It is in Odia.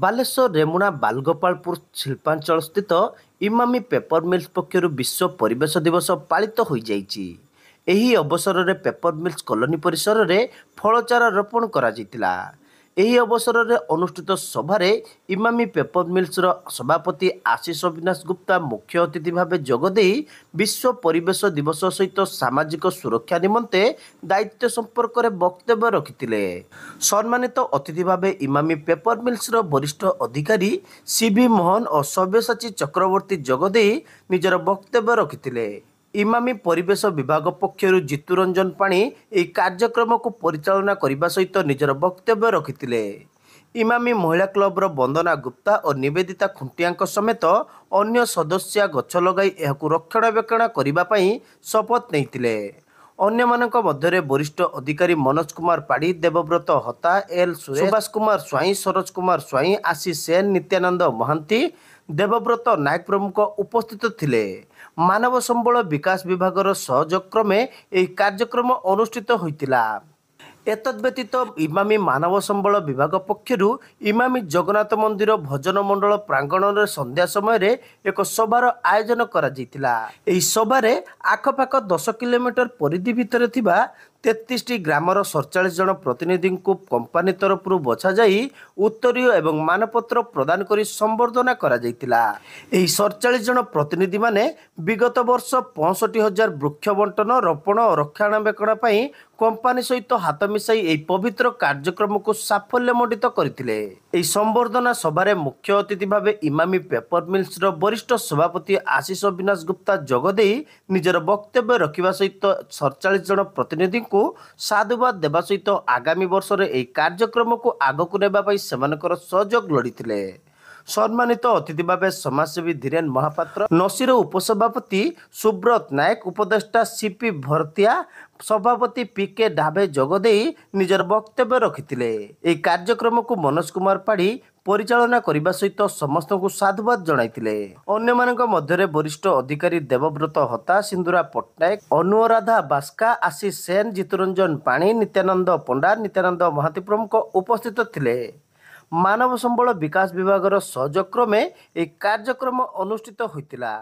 ବାଲେଶ୍ୱର ରେମୁଣା ବାଲଗୋପାଳପୁର ଶିଳ୍ପାଞ୍ଚଳ ସ୍ଥିତ ଇମାମି ପେପର ମିଲ୍ସ ପକ୍ଷରୁ ବିଶ୍ୱ ପରିବେଶ ଦିବସ ପାଳିତ ହୋଇଯାଇଛି। ଏହି ଅବସରରେ ପେପର ମିଲ୍ସ କଲୋନୀ ପରିସରରେ ଫଳଚାରା ରୋପଣ କରାଯାଇଥିଲା। ଏହି ଅବସରରେ ଅନୁଷ୍ଠିତ ସଭାରେ ଇମାମି ପେପର ମିଲ୍ସର ସଭାପତି ଆଶିଷ ଅବିନାଶ ଗୁପ୍ତା ମୁଖ୍ୟ ଅତିଥି ଭାବେ ଯୋଗଦେଇ ବିଶ୍ୱ ପରିବେଶ ଦିବସ ସହିତ ସାମାଜିକ ସୁରକ୍ଷା ନିମନ୍ତେ ଦାୟିତ୍ୱ ସମ୍ପର୍କରେ ବକ୍ତବ୍ୟ ରଖିଥିଲେ। ସମ୍ମାନିତ ଅତିଥି ଭାବେ ଇମାମି ପେପର ମିଲ୍ସର ବରିଷ୍ଠ ଅଧିକାରୀ ସିଭି ମୋହନ ଓ ସବ୍ୟସାଚୀ ଚକ୍ରବର୍ତ୍ତୀ ଯୋଗଦେଇ ନିଜର ବକ୍ତବ୍ୟ ରଖିଥିଲେ। ଇମାମି ପରିବେଶ ବିଭାଗ ପକ୍ଷରୁ ଜିତୁରଞ୍ଜନ ପାଣି ଏହି କାର୍ଯ୍ୟକ୍ରମକୁ ପରିଚାଳନା କରିବା ସହିତ ନିଜର ବକ୍ତବ୍ୟ ରଖିଥିଲେ। ଇମାମି ମହିଳା କ୍ଲବର ବନ୍ଦନା ଗୁପ୍ତା ଓ ନିବେଦିତା ଖୁଣ୍ଟିଆଙ୍କ ସମେତ ଅନ୍ୟ ସଦସ୍ୟା ଗଛ ଲଗାଇ ଏହାକୁ ରକ୍ଷଣାବେକ୍ଷଣ କରିବା ପାଇଁ ଶପଥ ନେଇଥିଲେ। ଅନ୍ୟମାନଙ୍କ ମଧ୍ୟରେ ବରିଷ୍ଠ ଅଧିକାରୀ ମନୋଜ କୁମାର ପାଢ଼ୀ, ଦେବବ୍ରତ ହତା, ଏଲ୍ ସୁଭାଷ କୁମାର ସ୍ୱାଇଁ, ସରୋଜ କୁମାର ସ୍ୱାଇଁ, ଆଶିଷ ସେନ, ନିତ୍ୟାନନ୍ଦ ମହାନ୍ତି, ଦେବବ୍ରତ ନାୟକ ପ୍ରମୁଖ ଉପସ୍ଥିତ ଥିଲେ। ମାନବ ସମ୍ବଳ ବିକାଶ ବିଭାଗର ସହଯୋଗ କ୍ରମେ ଏହି କାର୍ଯ୍ୟକ୍ରମ ଅନୁଷ୍ଠିତ ହୋଇଥିଲା। ଏତଦ୍‌ବ୍ୟତୀତ ଇମାମି ମାନବ ସମ୍ବଳ ବିଭାଗ ପକ୍ଷରୁ ଇମାମି ଜଗନ୍ନାଥ ମନ୍ଦିର ଭଜନ ମଣ୍ଡଳ ପ୍ରାଙ୍ଗଣରେ ସନ୍ଧ୍ୟା ସମୟରେ ଏକ ସଭାର ଆୟୋଜନ କରାଯାଇଥିଲା। ଏହି ସଭାରେ ଆଖପାଖ 10 କିଲୋମିଟର ପରିଧି ଭିତରେ ଥିବା 33ଟି ଗ୍ରାମର 47 ଜଣ ପ୍ରତିନିଧିଙ୍କୁ କମ୍ପାନୀ ତରଫରୁ ବଛାଯାଇ ଉତ୍ତରୀୟ ଏବଂ ମାନପତ୍ର ପ୍ରଦାନ କରି ସମ୍ବର୍ଦ୍ଧନା କରାଯାଇଥିଲା। ଏହି 47 ଜଣ ପ୍ରତିନିଧିମାନେ ବିଗତ ବର୍ଷ 65,000 ବୃକ୍ଷ ବଣ୍ଟନ, ରୋପଣ ଓ ରକ୍ଷଣାବେକ୍ଷଣ ପାଇଁ କମ୍ପାନୀ ସହିତ ହାତ ମିଶାଇ ଏହି ପବିତ୍ର କାର୍ଯ୍ୟକ୍ରମକୁ ସାଫଲ୍ୟମଣ୍ଡିତ କରିଥିଲେ। ଏହି ସମ୍ବର୍ଦ୍ଧନା ସଭାରେ ମୁଖ୍ୟ ଅତିଥି ଭାବେ ଇମାମି ପେପର ମିଲ୍ସର ବରିଷ୍ଠ ସଭାପତି ଆଶିଷ ଅବିନାଶ ଗୁପ୍ତା ଯୋଗଦେଇ ନିଜର ବକ୍ତବ୍ୟ ରଖିବା ସହିତ 47 ଜଣ ପ୍ରତିନିଧିଙ୍କୁ ସାଧୁବାଦ ଦେବା ସହିତ ଆଗାମୀ ବର୍ଷରେ ଏହି କାର୍ଯ୍ୟକ୍ରମକୁ ଆଗକୁ ନେବା ପାଇଁ ସେମାନଙ୍କର ସହଯୋଗ ଲୋଡ଼ିଥିଲେ। ସମ୍ମାନିତ ଅତିଥି ଭାବେ ସମାଜସେବୀ ଧୀରେନ ମହାପାତ୍ର, ନସିର ଉପସଭାପତି ସୁବ୍ରତ ନାୟକ, ଉପଦେଷ୍ଟା ସିପି ଭରତିଆ, ସଭାପତି ପିକେ ଢାବେ ଯୋଗଦେଇ ନିଜର ବକ୍ତବ୍ୟ ରଖିଥିଲେ। ଏହି କାର୍ଯ୍ୟକ୍ରମକୁ ମନୋଜ କୁମାର ପାଢ଼ୀ ପରିଚାଳନା କରିବା ସହିତ ସମସ୍ତଙ୍କୁ ସାଧୁବାଦ ଜଣାଇଥିଲେ। ଅନ୍ୟମାନଙ୍କ ମଧ୍ୟରେ ବରିଷ୍ଠ ଅଧିକାରୀ ଦେବବ୍ରତ ହତା, ସିନ୍ଦୁରା ପଟ୍ଟନାୟକ, ଅନୁରାଧା ବାସ୍କା, ଆଶିଷ ସେନ, ଜିତୁରଞ୍ଜନ ପାଣି, ନିତ୍ୟାନନ୍ଦ ପଣ୍ଡା, ନିତ୍ୟାନନ୍ଦ ମହାନ୍ତି ପ୍ରମୁଖ ଉପସ୍ଥିତ ଥିଲେ। ମାନବ ସମ୍ବଳ ବିକାଶ ବିଭାଗର ସହଯୋଗ କ୍ରମେ ଏହି କାର୍ଯ୍ୟକ୍ରମ ଅନୁଷ୍ଠିତ ହୋଇଥିଲା।